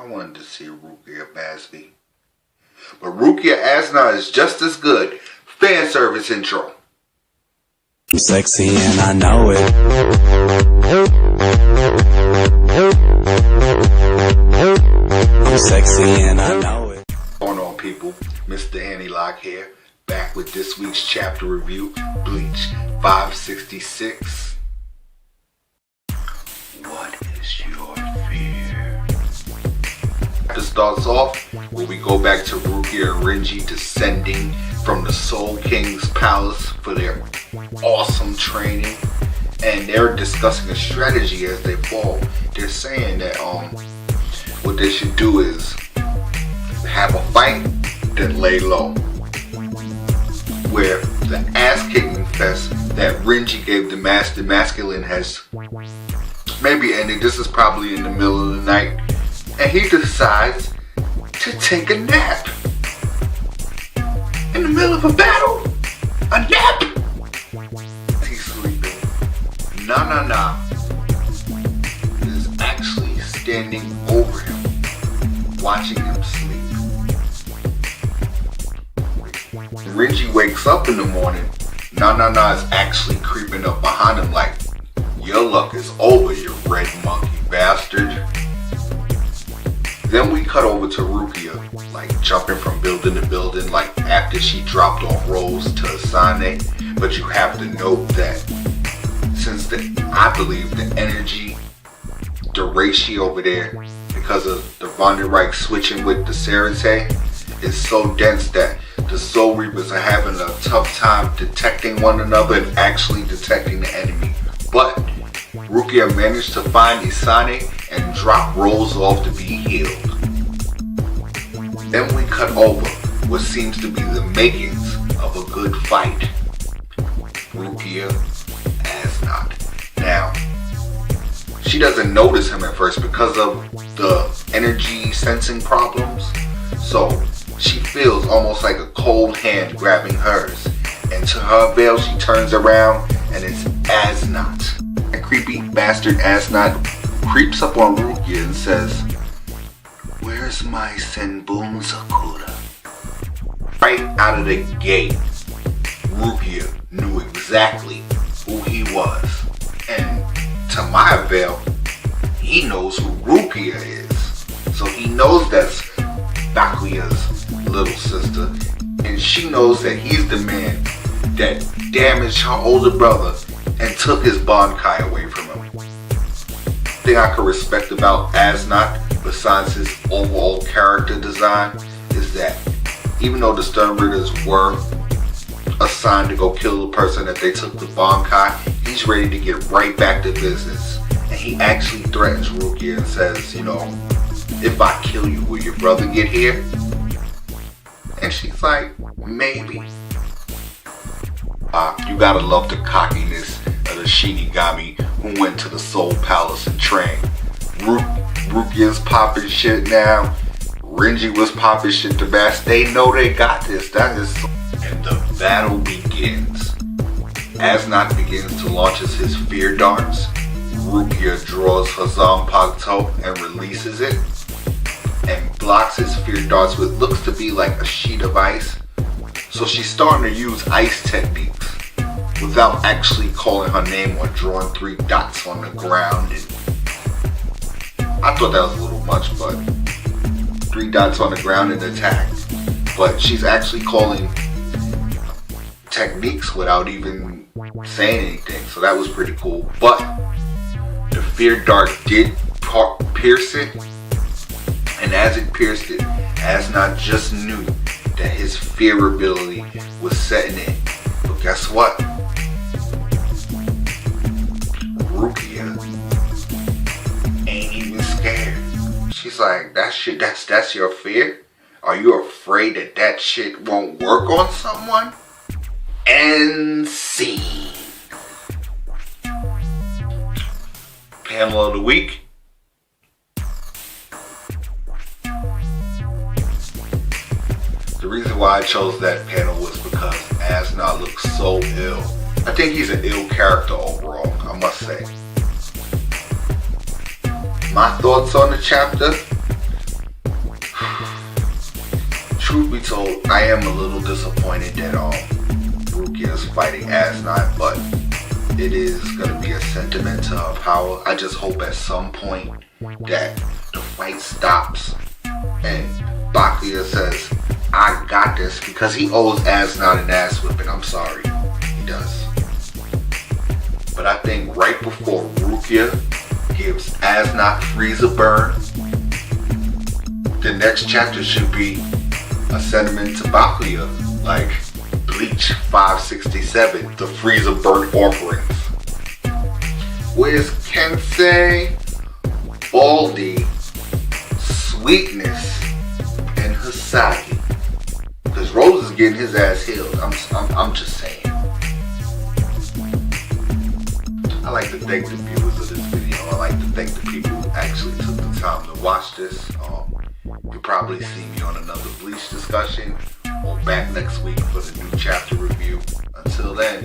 I wanted to see Rukia Basby. But Rukia Asna is just as good. Fan service intro. I'm sexy and I know it. I'm sexy and I know it. What's going on, people? Mr. Annie Lock here, back with this week's chapter review, Bleach 566. What is your fear? Chapter starts off where we go back to Rukia and Renji descending from the Soul King's palace for their awesome training, and they're discussing a strategy as they fall. They're saying that what they should do is have a fight, then lay low. Where the ass-kicking fest that Renji gave the Master Masculine has maybe ended. This is probably in the middle of the night, and he decides to take a nap. In the middle of a battle? A nap? He's sleeping. Nah. Is actually standing over him, watching him sleep. Renji wakes up in the morning. Nah is actually creeping up behind him like, your luck is over, you red monkey bastard. Then we cut over to Rukia, like jumping from building to building, like after she dropped off Rose to Asane. But you have to note that since I believe the energy, the ratio over there, because of the Vonderreich switching with the Sarate, is so dense that the Soul Reapers are having a tough time detecting one another and actually detecting the enemy. But Rukia managed to find Asane and drop Rose off to be healed. Then we cut over what seems to be the makings of a good fight. Rukia Asna. Now, she doesn't notice him at first because of the energy sensing problems. So she feels almost like a cold hand grabbing hers. And to her veil, she turns around and it's Asnot. A creepy bastard Asnot creeps up on Rukia and says, "Where's my Senbun Sakura?" Right out of the gate, Rukia knew exactly who he was. And to my veil, he knows who Rukia is. So he knows that's Bakuya's little sister. And she knows that he's the man that damaged her older brother and took his Bankai away from him. The thing I could respect about Asnot, besides his overall character design, is that even though the Sternritters were assigned to go kill the person that they took the Bankai, he's ready to get right back to business. And he actually threatens Rukia and says, you know, if I kill you, will your brother get here? And she's like, maybe. You gotta love the cockiness of the Shinigami who went to the Soul Palace and trained. Rukia's popping shit now. Renji was popping shit to Bass. They know they got this. That is so. And the battle begins. Asnot begins to launch his fear darts. Rukia draws her Zanpakuto and releases it. And blocks his fear darts with looks to be like a sheet of ice. So she's starting to use ice techniques without actually calling her name or drawing 3 dots on the ground. And I thought that was a little much, but 3 dots on the ground and attack. But she's actually calling techniques without even saying anything, so that was pretty cool. But the fear dart did pierce it, and as it pierced it, Asnot just knew that his fear ability was setting in. But guess what? Rukia ain't even scared. She's like, that shit, that's your fear? Are you afraid that shit won't work on someone? And scene. Panel of the week. The reason why I chose that panel was because Asnot looks so ill. I think he's an ill character overall, I must say. My thoughts on the chapter? truth be told, I am a little disappointed that Rukia is fighting Asnot, but it is gonna be a sentiment to her power. I just hope at some point that the fight stops and Bakuya says, I got this, because he owes Asnot an ass whipping. I'm sorry, he does. But I think right before Rukia gives Asnot Frieza burn, the next chapter should be a sentiment to Bakuya, like Bleach 567, the Frieza burn offerings. Where's Kensei, Baldy, Sweetness, and Hisagi? Because Rose is getting his ass healed. I'm just saying. I like to thank the viewers of this video. I like to thank the people who actually took the time to watch this. You'll probably see me on another Bleach discussion or back next week for the new chapter review. Until then,